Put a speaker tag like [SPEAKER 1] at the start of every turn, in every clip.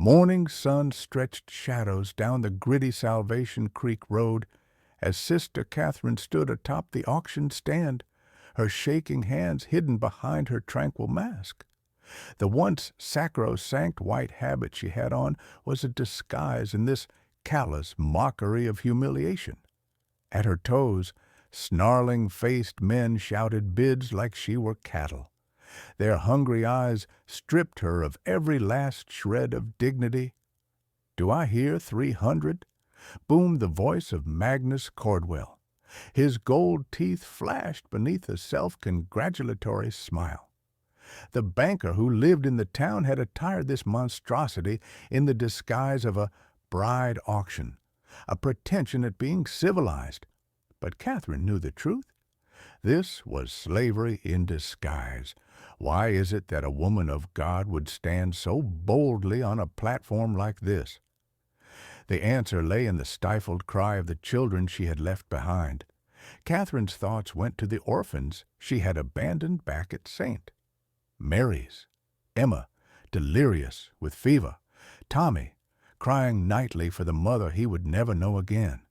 [SPEAKER 1] Morning sun stretched shadows down the gritty Salvation Creek road as Sister Catherine stood atop the auction stand, her shaking hands hidden behind her tranquil mask. The once sacrosanct white habit she had on was a disguise in this callous mockery of humiliation. At her toes, snarling-faced men shouted bids like she were cattle. Their hungry eyes stripped her of every last shred of dignity. "Do I hear 300?" boomed the voice of Magnus Cordwell. His gold teeth flashed beneath a self-congratulatory smile. The banker who lived in the town had attired this monstrosity in the disguise of a bride auction, a pretension at being civilized. But Catherine knew the truth. This was slavery in disguise. Why is it that a woman of God would stand so boldly on a platform like this? The answer lay in the stifled cry of the children she had left behind. Catherine's thoughts went to the orphans she had abandoned back at St. Mary's. Emma, delirious with fever. Tommy, crying nightly for the mother he would never know again.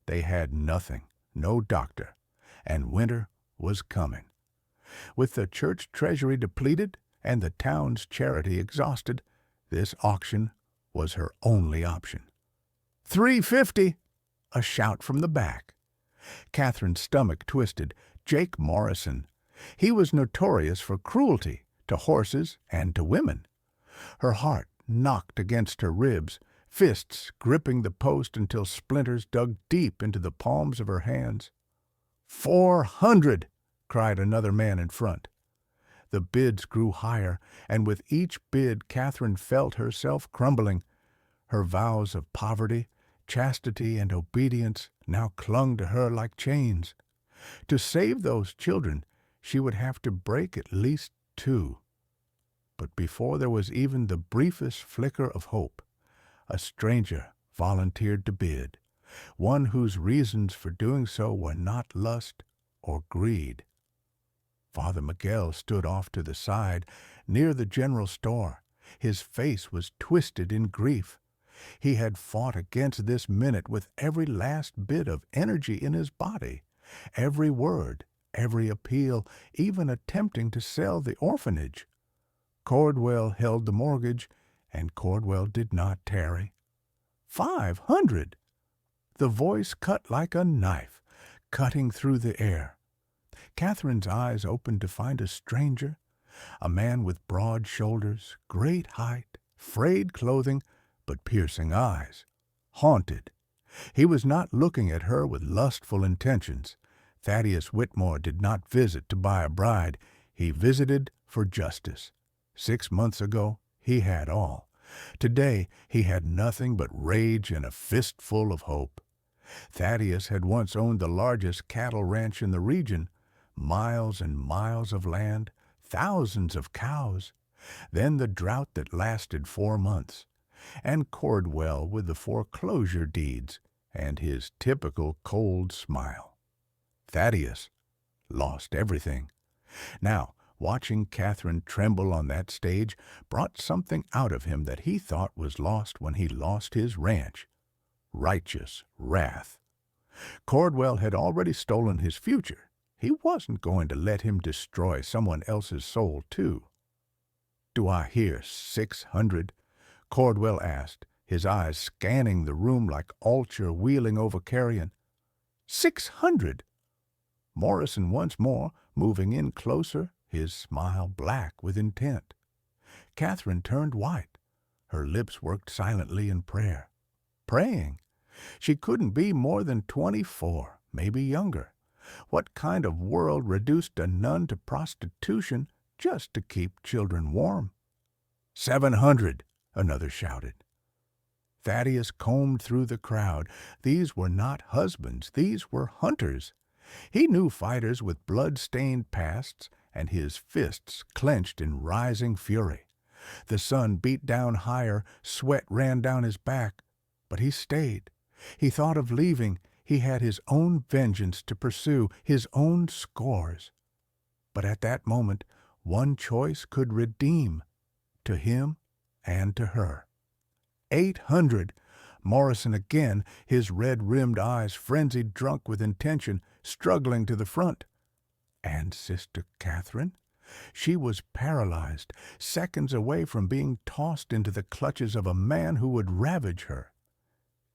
[SPEAKER 1] They had nothing, no doctor, and winter was coming. With the church treasury depleted and the town's charity exhausted, this auction was her only option. "$3.50!" a shout from the back. Catherine's stomach twisted. Jake Morrison. He was notorious for cruelty to horses and to women. Her heart knocked against her ribs, fists gripping the post until splinters dug deep into the palms of her hands. "400!" cried another man in front. The bids grew higher, and with each bid Catherine felt herself crumbling. Her vows of poverty, chastity, and obedience now clung to her like chains. To save those children, she would have to break at least 2. But before there was even the briefest flicker of hope, a stranger volunteered to bid, one whose reasons for doing so were not lust or greed. Father Miguel stood off to the side, near the general store. His face was twisted in grief. He had fought against this minute with every last bit of energy in his body. Every word, every appeal, even attempting to sell the orphanage. Cordwell held the mortgage, and Cordwell did not tarry. 500! The voice cut like a knife, cutting through the air. Catherine's eyes opened to find a stranger, a man with broad shoulders, great height, frayed clothing, but piercing eyes. Haunted. He was not looking at her with lustful intentions. Thaddeus Whitmore did not visit to buy a bride. He visited for justice. 6 months ago, he had all. Today, he had nothing but rage and a fistful of hope. Thaddeus had once owned the largest cattle ranch in the region, miles and miles of land, thousands of cows. Then the drought that lasted 4 months. And Cordwell with the foreclosure deeds and his typical cold smile. Thaddeus lost everything. Now, watching Catherine tremble on that stage brought something out of him that he thought was lost when he lost his ranch. Righteous wrath. Cordwell had already stolen his future. He wasn't going to let him destroy someone else's soul, too. "Do I hear 600?" Cordwell asked, his eyes scanning the room like Alcher wheeling over carrion. 600! Morrison once more, moving in closer, his smile black with intent. Catherine turned white. Her lips worked silently in prayer. Praying. She couldn't be more than 24, maybe younger. What kind of world reduced a nun to prostitution just to keep children warm? 700! Another shouted. Thaddeus combed through the crowd. These were not husbands. These were hunters. He knew fighters with blood-stained pasts, and his fists clenched in rising fury. The sun beat down higher, sweat ran down his back, but he stayed. He thought of leaving. He had his own vengeance to pursue, his own scores. But at that moment, one choice could redeem, to him and to her. 800! Morrison again, his red-rimmed eyes frenzied drunk with intention, struggling to the front. And Sister Catherine? She was paralyzed, seconds away from being tossed into the clutches of a man who would ravage her.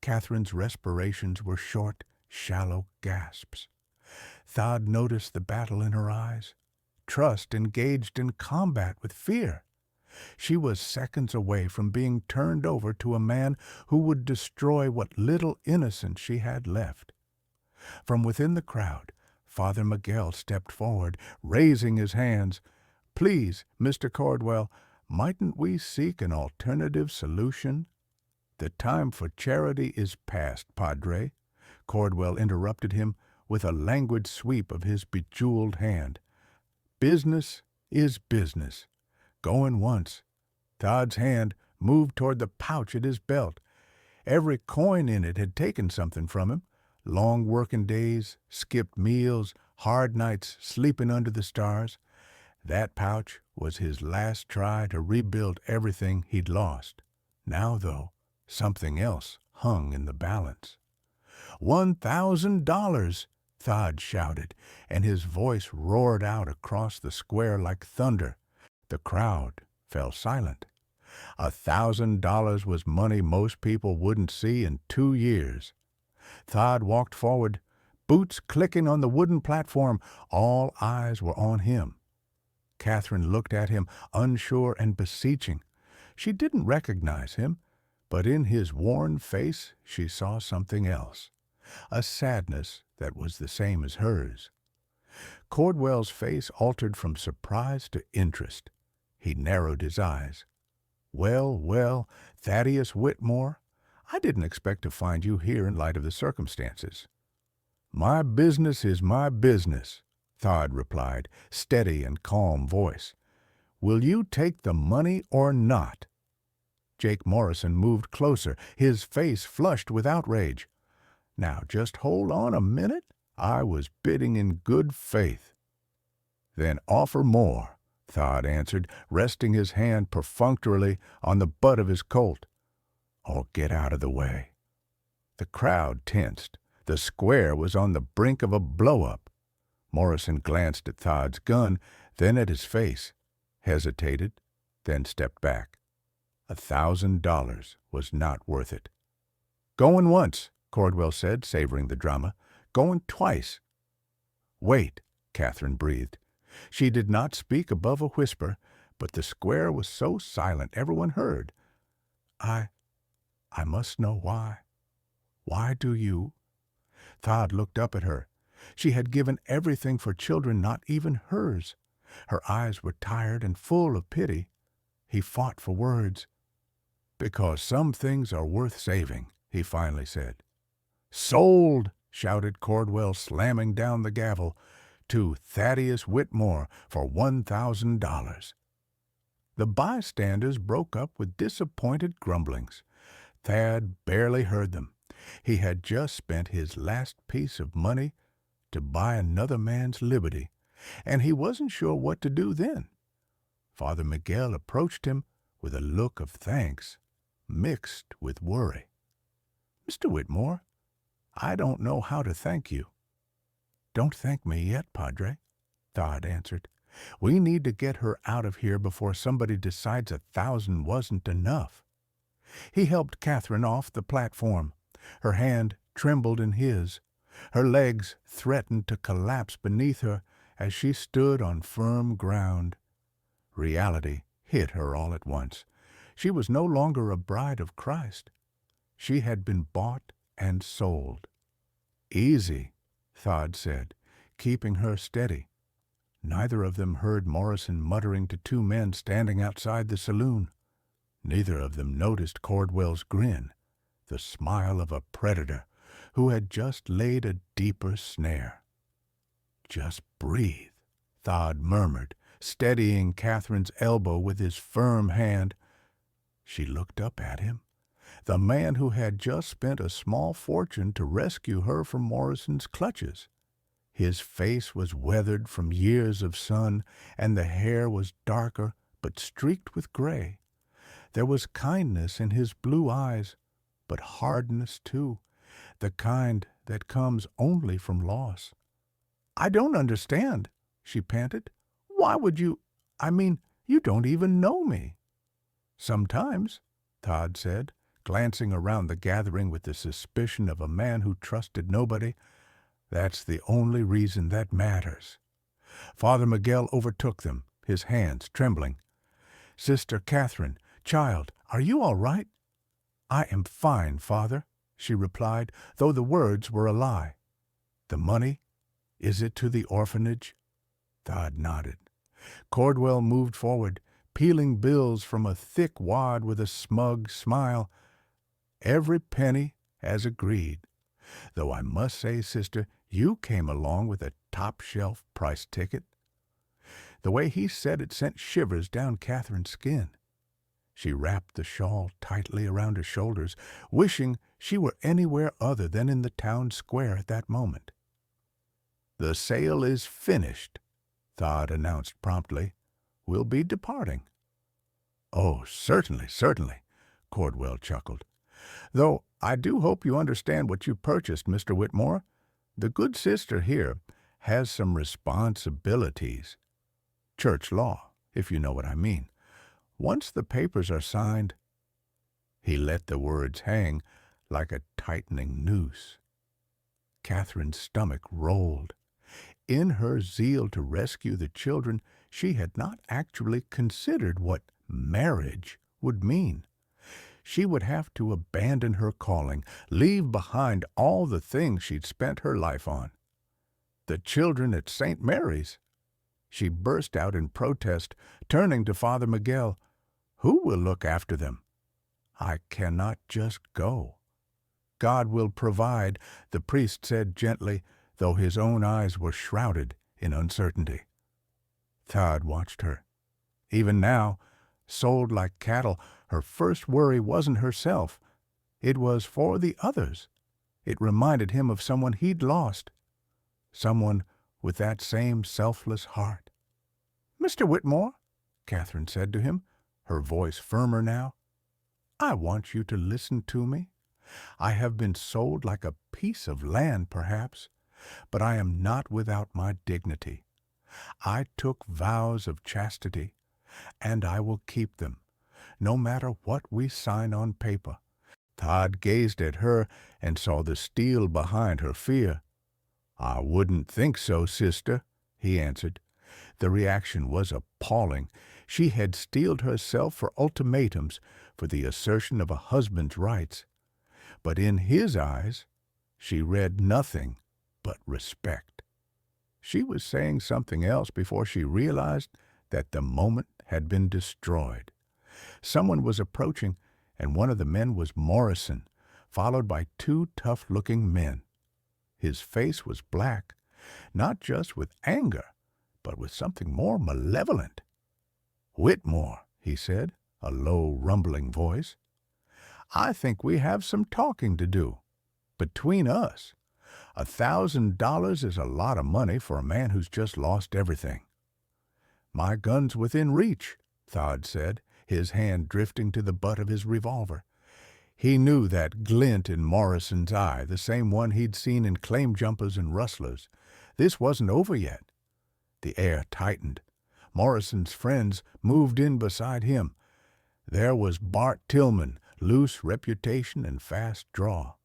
[SPEAKER 1] Catherine's respirations were short, shallow gasps. Thad noticed the battle in her eyes. Trust engaged in combat with fear. She was seconds away from being turned over to a man who would destroy what little innocence she had left. From within the crowd, Father Miguel stepped forward, raising his hands. "Please, Mr. Cordwell, mightn't we seek an alternative solution?" "The time for charity is past, Padre," Cordwell interrupted him with a languid sweep of his bejeweled hand. "Business is business. Going once." Thad's hand moved toward the pouch at his belt. Every coin in it had taken something from him. Long working days, skipped meals, hard nights sleeping under the stars. That pouch was his last try to rebuild everything he'd lost. Now, though, something else hung in the balance. $1,000! Thad shouted, and his voice roared out across the square like thunder. The crowd fell silent. $1,000 was money most people wouldn't see in 2 years. Thad walked forward, boots clicking on the wooden platform. All eyes were on him. Catherine looked at him, unsure and beseeching. She didn't recognize him, but in his worn face she saw something else, a sadness that was the same as hers. Cordwell's face altered from surprise to interest. He narrowed his eyes. "Well, well, Thaddeus Whitmore, I didn't expect to find you here in light of the circumstances." "My business is my business," Thad replied, steady and calm voice. "Will you take the money or not?" Jake Morrison moved closer, his face flushed with outrage. "Now just hold on a minute. I was bidding in good faith." "Then offer more," Thad answered, resting his hand perfunctorily on the butt of his Colt. "Or get out of the way." The crowd tensed. The square was on the brink of a blow-up. Morrison glanced at Thad's gun, then at his face, hesitated, then stepped back. $1,000 was not worth it. "Going once," Cordwell said, savoring the drama. "Going twice." "Wait," Catherine breathed. She did not speak above a whisper, but the square was so silent everyone heard. I must know why. Why do you?" Thad looked up at her. She had given everything for children not even hers. Her eyes were tired and full of pity. He fought for words. "Because some things are worth saving," he finally said. "Sold!" shouted Cordwell, slamming down the gavel. "To Thaddeus Whitmore for $1,000. The bystanders broke up with disappointed grumblings. Thad barely heard them. He had just spent his last piece of money to buy another man's liberty, and he wasn't sure what to do then. Father Miguel approached him with a look of thanks, mixed with worry. "Mr. Whitmore, I don't know how to thank you." "Don't thank me yet, Padre," Thad answered. "We need to get her out of here before somebody decides 1,000 wasn't enough." He helped Catherine off the platform. Her hand trembled in his. Her legs threatened to collapse beneath her as she stood on firm ground. Reality hit her all at once. She was no longer a bride of Christ. She had been bought and sold. "Easy," Thad said, keeping her steady. Neither of them heard Morrison muttering to 2 men standing outside the saloon. Neither of them noticed Cordwell's grin, the smile of a predator who had just laid a deeper snare. "Just breathe," Thad murmured, steadying Catherine's elbow with his firm hand. She looked up at him, the man who had just spent a small fortune to rescue her from Morrison's clutches. His face was weathered from years of sun, and the hair was darker but streaked with gray. There was kindness in his blue eyes, but hardness too, the kind that comes only from loss. "I don't understand," she panted. "Why would you— I mean, you don't even know me." "Sometimes," Todd said, glancing around the gathering with the suspicion of a man who trusted nobody, "that's the only reason that matters." Father Miguel overtook them, his hands trembling. "Sister Catherine, child, are you all right?" "I am fine, Father," she replied, though the words were a lie. "The money? Is it to the orphanage?" Todd nodded. Cordwell moved forward, peeling bills from a thick wad with a smug smile. "Every penny, as agreed. Though I must say, sister, you came along with a top-shelf price ticket." The way he said it sent shivers down Catherine's skin. She wrapped the shawl tightly around her shoulders, wishing she were anywhere other than in the town square at that moment. "The sale is finished," Todd announced promptly. "We'll be departing." "Oh, certainly, certainly," Cordwell chuckled. "Though I do hope you understand what you purchased, Mr. Whitmore. The good sister here has some responsibilities. Church law, if you know what I mean. Once the papers are signed—" He let the words hang like a tightening noose. Catherine's stomach rolled. In her zeal to rescue the children, she had not actually considered what marriage would mean. She would have to abandon her calling, leave behind all the things she'd spent her life on. The children at St. Mary's! She burst out in protest, turning to Father Miguel. "Who will look after them?" "I cannot just go." "God will provide," the priest said gently, though his own eyes were shrouded in uncertainty. Todd watched her. Even now, sold like cattle, her first worry wasn't herself. It was for the others. It reminded him of someone he'd lost. Someone with that same selfless heart. "Mr. Whitmore," Catherine said to him, her voice firmer now, "I want you to listen to me. I have been sold like a piece of land, perhaps, but I am not without my dignity. I took vows of chastity, and I will keep them, no matter what we sign on paper." Todd gazed at her and saw the steel behind her fear. "I wouldn't think so, sister," he answered. The reaction was appalling. She had steeled herself for ultimatums, for the assertion of a husband's rights. But in his eyes, she read nothing but respect. She was saying something else before she realized that the moment had been destroyed. Someone was approaching, and one of the men was Morrison, followed by two tough-looking men. His face was black, not just with anger, but with something more malevolent. "Whitmore," he said, a low, rumbling voice, "I think we have some talking to do. Between us, $1,000 is a lot of money for a man who's just lost everything." "My gun's within reach," Todd said, his hand drifting to the butt of his revolver. He knew that glint in Morrison's eye, the same one he'd seen in claim jumpers and rustlers. This wasn't over yet. The air tightened. Morrison's friends moved in beside him. There was Bart Tillman, loose reputation and fast draw.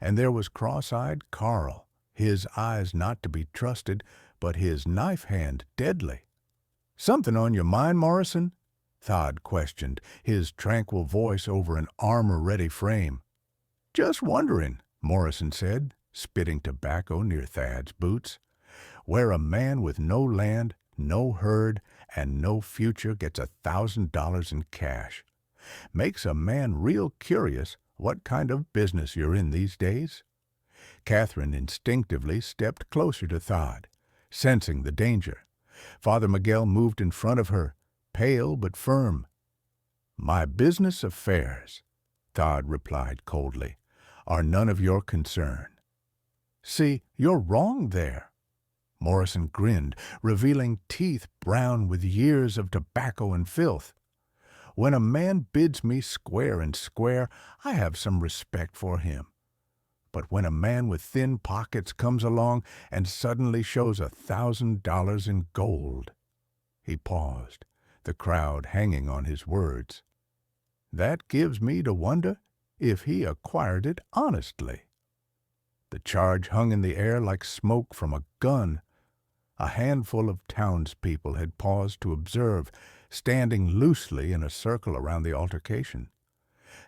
[SPEAKER 1] And there was cross-eyed Carl, his eyes not to be trusted, but his knife hand deadly. "Something on your mind, Morrison?" Todd questioned, his tranquil voice over an armor-ready frame. "Just wondering," Morrison said, spitting tobacco near Thad's boots. "Where a man with no land, no herd, and no future gets $1,000 in cash. Makes a man real curious what kind of business you're in these days." Catherine instinctively stepped closer to Todd, sensing the danger. Father Miguel moved in front of her, pale but firm. "My business affairs," Todd replied coldly, "are none of your concern." "See, you're wrong there." Morrison grinned, revealing teeth brown with years of tobacco and filth. When a man bids me square and square, I have some respect for him. But when a man with thin pockets comes along and suddenly shows $1,000 in gold—" He paused, the crowd hanging on his words. "That gives me to wonder if he acquired it honestly." The charge hung in the air like smoke from a gun. A handful of townspeople had paused to observe, standing loosely in a circle around the altercation.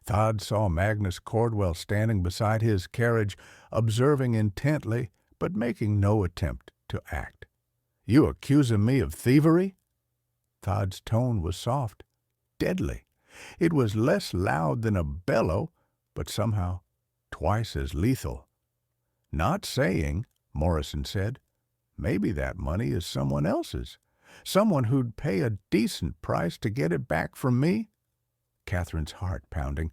[SPEAKER 1] Thad saw Magnus Cordwell standing beside his carriage, observing intently, but making no attempt to act. "You accusing me of thievery?" Thad's tone was soft, deadly. It was less loud than a bellow, but somehow twice as lethal. "Not saying," Morrison said. "Maybe that money is someone else's. Someone who'd pay a decent price to get it back from me." Catherine's heart pounding.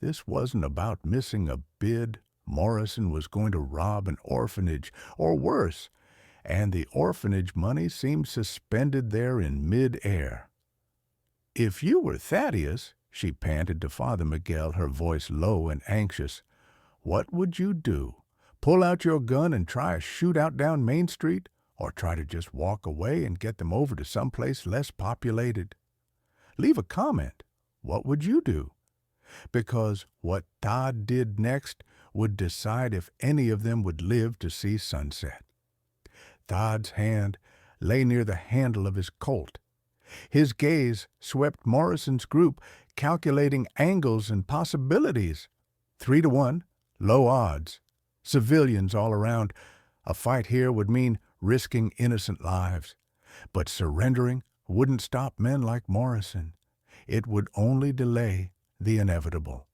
[SPEAKER 1] This wasn't about missing a bid. Morrison was going to rob an orphanage, or worse, and the orphanage money seemed suspended there in mid-air. "If you were Thaddeus," she panted to Father Miguel, her voice low and anxious, "what would you do? Pull out your gun and try a shootout down Main Street, or try to just walk away and get them over to someplace less populated? Leave a comment. What would you do? Because what Thad did next would decide if any of them would live to see sunset." Thad's hand lay near the handle of his Colt. His gaze swept Morrison's group, calculating angles and possibilities. 3-1, low odds. Civilians all around. A fight here would mean risking innocent lives. But surrendering wouldn't stop men like Morrison. It would only delay the inevitable.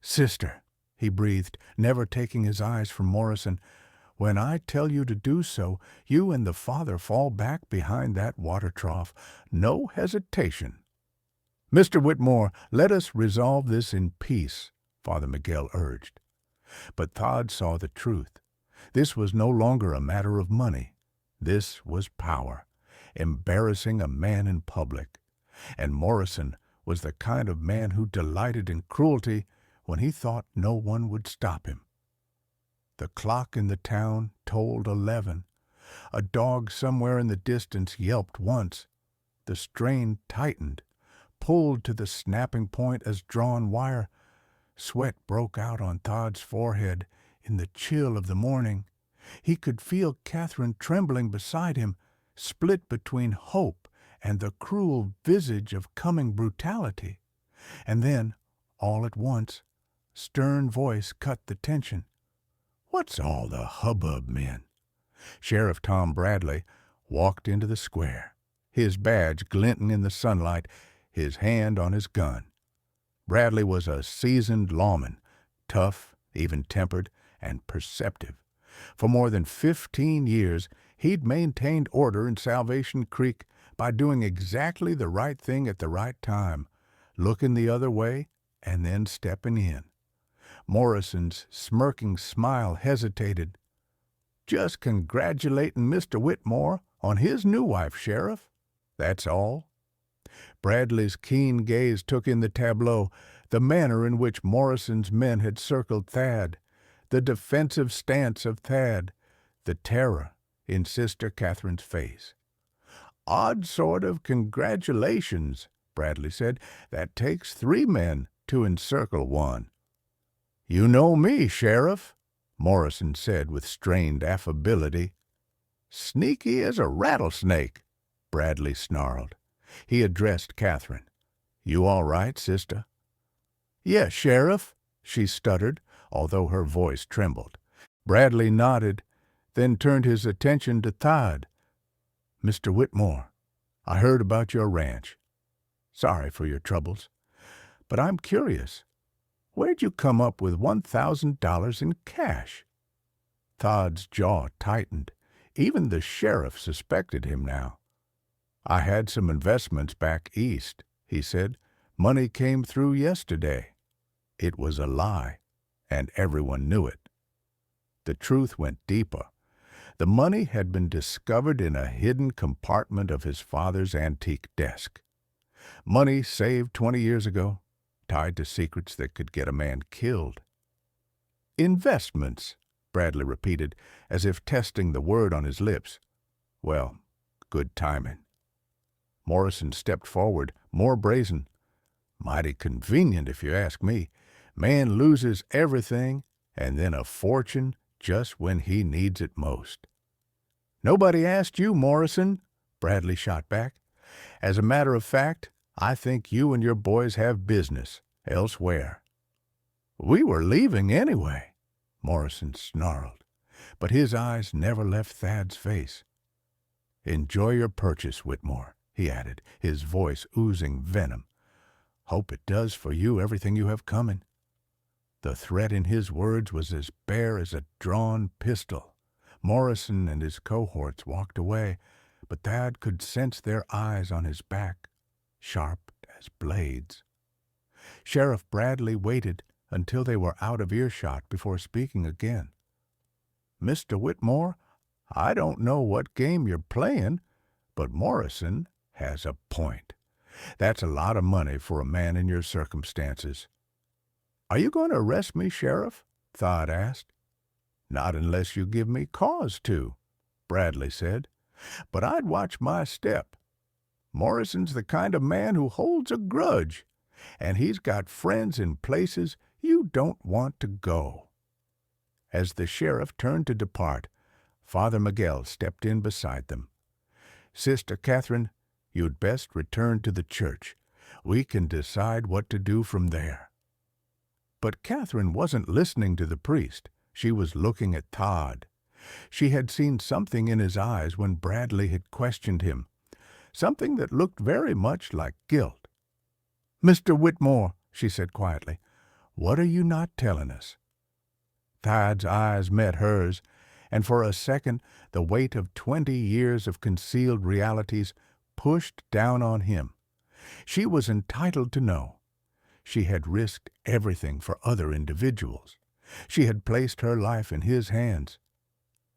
[SPEAKER 1] "Sister," he breathed, never taking his eyes from Morrison, "when I tell you to do so, you and the father fall back behind that water trough. No hesitation." "Mr. Whitmore, let us resolve this in peace," Father Miguel urged. But Thad saw the truth. This was no longer a matter of money. This was power, embarrassing a man in public. And Morrison was the kind of man who delighted in cruelty when he thought no one would stop him. The clock in the town tolled 11. A dog somewhere in the distance yelped once. The strain tightened, pulled to the snapping point as drawn wire. Sweat broke out on Thad's forehead in the chill of the morning. He could feel Catherine trembling beside him, split between hope and the cruel visage of coming brutality. And then, all at once, stern voice cut the tension. "What's all the hubbub, men?" Sheriff Tom Bradley walked into the square, his badge glinting in the sunlight, his hand on his gun. Bradley was a seasoned lawman, tough, even-tempered, and perceptive. For more than 15 years, he'd maintained order in Salvation Creek by doing exactly the right thing at the right time, looking the other way and then stepping in. Morrison's smirking smile hesitated. "Just congratulating Mr. Whitmore on his new wife, Sheriff. That's all." Bradley's keen gaze took in the tableau, the manner in which Morrison's men had circled Thad, the defensive stance of Thad, the terror in Sister Catherine's face. "Odd sort of congratulations," Bradley said. "That takes 3 men to encircle one." "You know me, Sheriff," Morrison said with strained affability. "Sneaky as a rattlesnake," Bradley snarled. He addressed Catherine. "You all right, sister?" "Yes, Sheriff," she stuttered, although her voice trembled. Bradley nodded, then turned his attention to Thad. "Mr. Whitmore, I heard about your ranch. Sorry for your troubles. But I'm curious. Where'd you come up with $1,000 in cash?" Thad's jaw tightened. Even the sheriff suspected him now. "I had some investments back east," he said. "Money came through yesterday." It was a lie, and everyone knew it. The truth went deeper. The money had been discovered in a hidden compartment of his father's antique desk. Money saved 20 years ago, tied to secrets that could get a man killed. Investments, Bradley repeated, as if testing the word on his lips. Well, good timing. Morrison stepped forward, more brazen. Mighty convenient, if you ask me. Man loses everything, and then a fortune just when he needs it most. Nobody asked you, Morrison, Bradley shot back. As a matter of fact, I think you and your boys have business elsewhere. We were leaving anyway, Morrison snarled, but his eyes never left Thad's face. Enjoy your purchase, Whitmore, he added, his voice oozing venom. Hope it does for you everything you have coming. The threat in his words was as bare as a drawn pistol. Morrison and his cohorts walked away, but Thad could sense their eyes on his back, sharp as blades. Sheriff Bradley waited until they were out of earshot before speaking again. Mr. Whitmore, I don't know what game you're playing, but Morrison has a point. That's a lot of money for a man in your circumstances. Are you going to arrest me, Sheriff? Thad asked. Not unless you give me cause to, Bradley said. But I'd watch my step. Morrison's the kind of man who holds a grudge, and he's got friends in places you don't want to go. As the sheriff turned to depart, Father Miguel stepped in beside them. Sister Catherine, you'd best return to the church. We can decide what to do from there. But Catherine wasn't listening to the priest. She was looking at Thad. She had seen something in his eyes when Bradley had questioned him, something that looked very much like guilt. Mr. Whitmore, she said quietly, what are you not telling us? Thad's eyes met hers, and for a second the weight of 20 years of concealed realities pushed down on him. She was entitled to know. She had risked everything for other individuals. She had placed her life in his hands.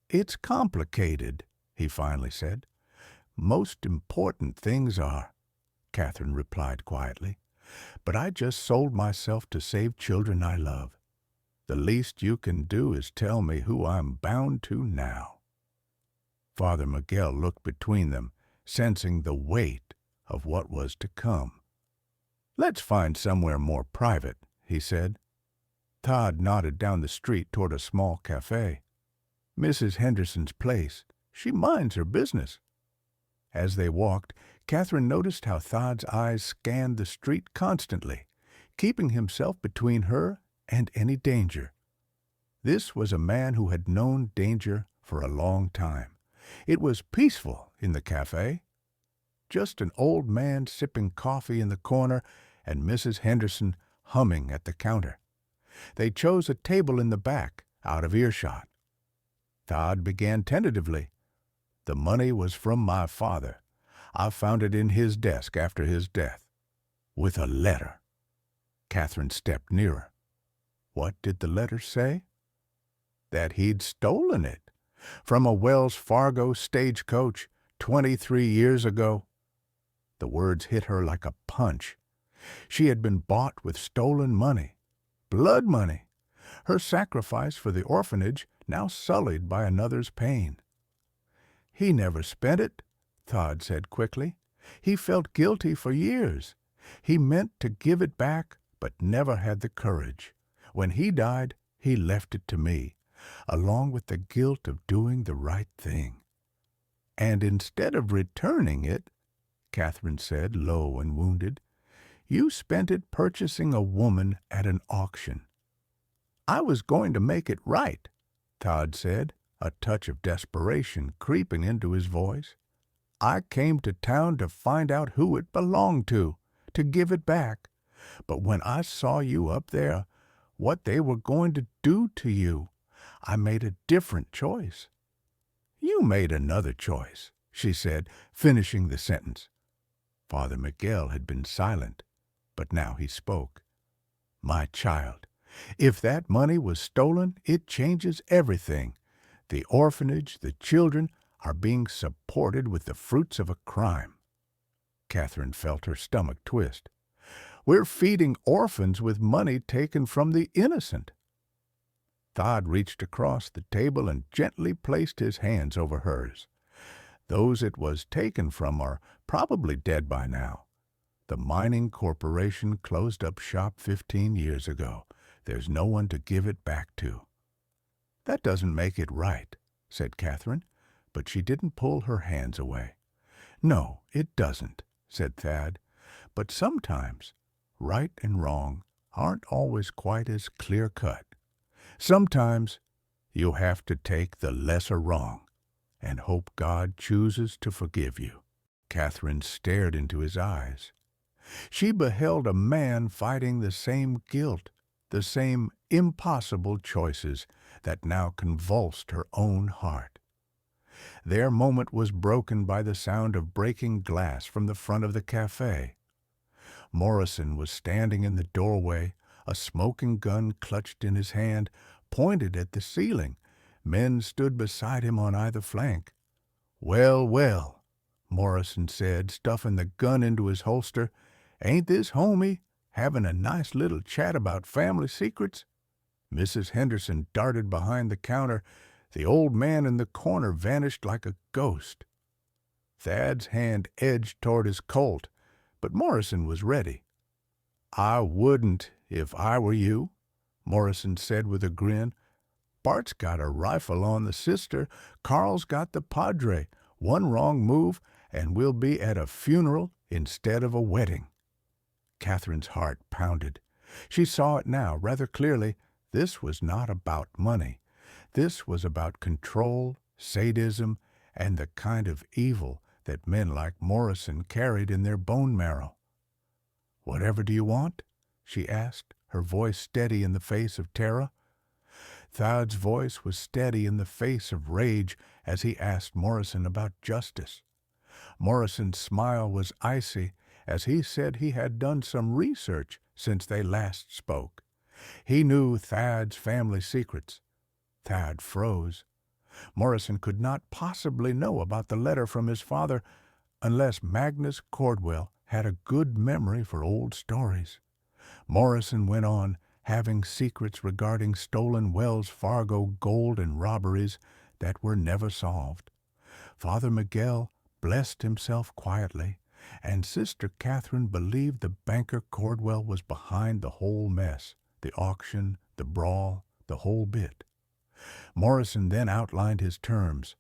[SPEAKER 1] It's complicated, he finally said. Most important things are, Catherine replied quietly. But I just sold myself to save children I love. The least you can do is tell me who I'm bound to now. Father Miguel looked between them, sensing the weight of what was to come. Let's find somewhere more private, he said. Thad nodded down the street toward a small cafe. Mrs. Henderson's place. She minds her business. As they walked, Catherine noticed how Thad's eyes scanned the street constantly, keeping himself between her and any danger. This was a man who had known danger for a long time. It was peaceful in the cafe. Just an old man sipping coffee in the corner and Mrs. Henderson humming at the counter. They chose a table in the back, out of earshot. Thad began tentatively. The money was from my father. I found it in his desk after his death, with a letter. Catherine stepped nearer. What did the letter say? That he'd stolen it from a Wells Fargo stagecoach 23 years ago. The words hit her like a punch. She had been bought with stolen money, blood money, her sacrifice for the orphanage now sullied by another's pain. He never spent it, Thad said quickly. He felt guilty for years. He meant to give it back, but never had the courage. When he died, he left it to me, along with the guilt of doing the right thing. And instead of returning it, Catherine said, low and wounded, you spent it purchasing a woman at an auction. I was going to make it right, Thad said, a touch of desperation creeping into his voice. I came to town to find out who it belonged to give it back. But when I saw you up there, what they were going to do to you, I made a different choice. You made another choice, she said, finishing the sentence. Father Miguel had been silent, but now he spoke. My child, if that money was stolen, it changes everything. The orphanage, the children, are being supported with the fruits of a crime. Catherine felt her stomach twist. "We're feeding orphans with money taken from the innocent." Thad reached across the table and gently placed his hands over hers. "Those it was taken from are probably dead by now. The mining corporation closed up shop 15 years ago. There's no one to give it back to." "That doesn't make it right," said Catherine, but she didn't pull her hands away. "No, it doesn't," said Thad, "but sometimes right and wrong aren't always quite as clear-cut. Sometimes you have to take the lesser wrong and hope God chooses to forgive you." Catherine stared into his eyes. She beheld a man fighting the same guilt, the same impossible choices that now convulsed her own heart. Their moment was broken by the sound of breaking glass from the front of the cafe. Morrison was standing in the doorway, a smoking gun clutched in his hand, pointed at the ceiling. Men stood beside him on either flank. "Well, well," Morrison said, stuffing the gun into his holster, "ain't this homie having a nice little chat about family secrets?" Mrs. Henderson darted behind the counter. The old man in the corner vanished like a ghost. Thad's hand edged toward his Colt, but Morrison was ready. "I wouldn't if I were you," Morrison said with a grin. "Bart's got a rifle on the sister. Carl's got the Padre. One wrong move, and we'll be at a funeral instead of a wedding." Catherine's heart pounded. She saw it now, rather clearly. This was not about money. This was about control, sadism, and the kind of evil that men like Morrison carried in their bone marrow. "Whatever do you want?" she asked, her voice steady in the face of terror. Thad's voice was steady in the face of rage as he asked Morrison about justice. Morrison's smile was icy as he said he had done some research since they last spoke. He knew Thad's family secrets. Thad froze. Morrison could not possibly know about the letter from his father unless Magnus Cordwell had a good memory for old stories. Morrison went on, having secrets regarding stolen Wells Fargo gold and robberies that were never solved. Father Miguel blessed himself quietly, and Sister Catherine believed the banker Cordwell was behind the whole mess, the auction, the brawl, the whole bit. Morrison then outlined his terms.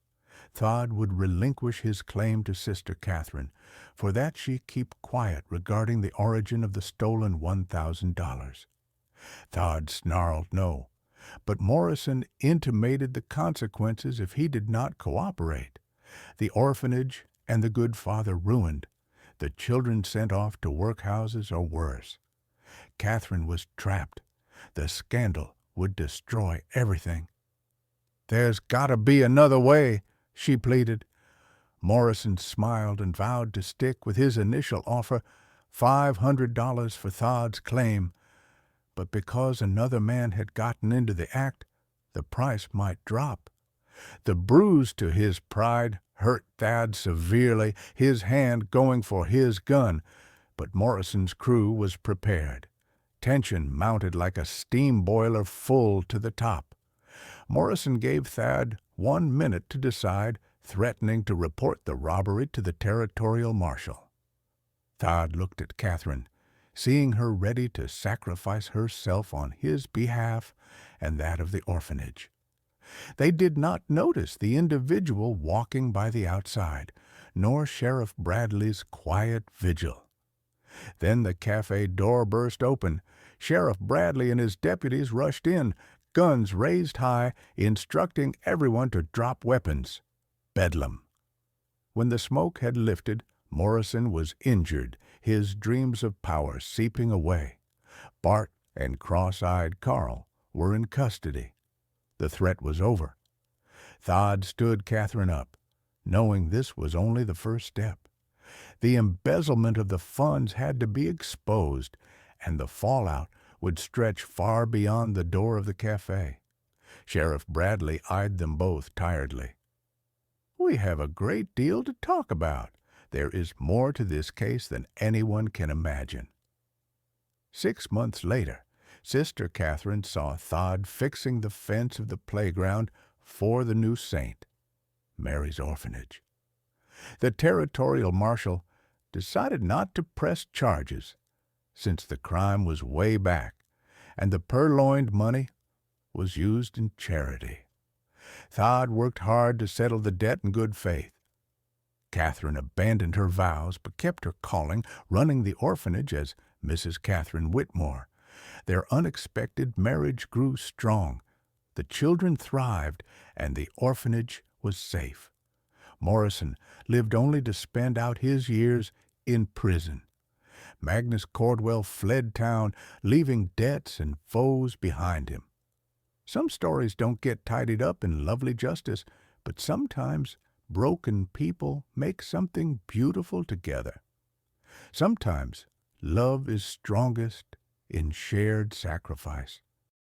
[SPEAKER 1] Thad would relinquish his claim to Sister Catherine, for that she keep quiet regarding the origin of the stolen $1,000. Thad snarled no, but Morrison intimated the consequences if he did not cooperate. The orphanage and the good father ruined, the children sent off to workhouses or worse. Catherine was trapped. The scandal would destroy everything. "There's got to be another way," she pleaded. Morrison smiled and vowed to stick with his initial offer, $500 for Thad's claim. But because another man had gotten into the act, the price might drop. The bruise to his pride hurt Thad severely, his hand going for his gun, but Morrison's crew was prepared. Tension mounted like a steam boiler full to the top. Morrison gave Thad 1 minute to decide, threatening to report the robbery to the territorial marshal. Thad looked at Catherine, seeing her ready to sacrifice herself on his behalf and that of the orphanage. They did not notice the individual walking by the outside, nor Sheriff Bradley's quiet vigil. Then the cafe door burst open. Sheriff Bradley and his deputies rushed in, guns raised high, instructing everyone to drop weapons. Bedlam. When the smoke had lifted, Morrison was injured, his dreams of power seeping away. Bart and cross-eyed Carl were in custody. The threat was over. Thad stood Catherine up, knowing this was only the first step. The embezzlement of the funds had to be exposed, and the fallout would stretch far beyond the door of the cafe. Sheriff Bradley eyed them both tiredly. "We have a great deal to talk about. There is more to this case than anyone can imagine. 6 months later, Sister Catherine saw Thod fixing the fence of the playground for the new saint, Mary's orphanage. The territorial marshal decided not to press charges, since the crime was way back, and the purloined money was used in charity. Thod worked hard to settle the debt in good faith. Catherine abandoned her vows, but kept her calling, running the orphanage as Mrs. Catherine Whitmore. Their unexpected marriage grew strong. The children thrived, and the orphanage was safe. Morrison lived only to spend out his years in prison. Magnus Cordwell fled town, leaving debts and foes behind him. Some stories don't get tidied up in lovely justice, but sometimes broken people make something beautiful together. Sometimes love is strongest in shared sacrifice.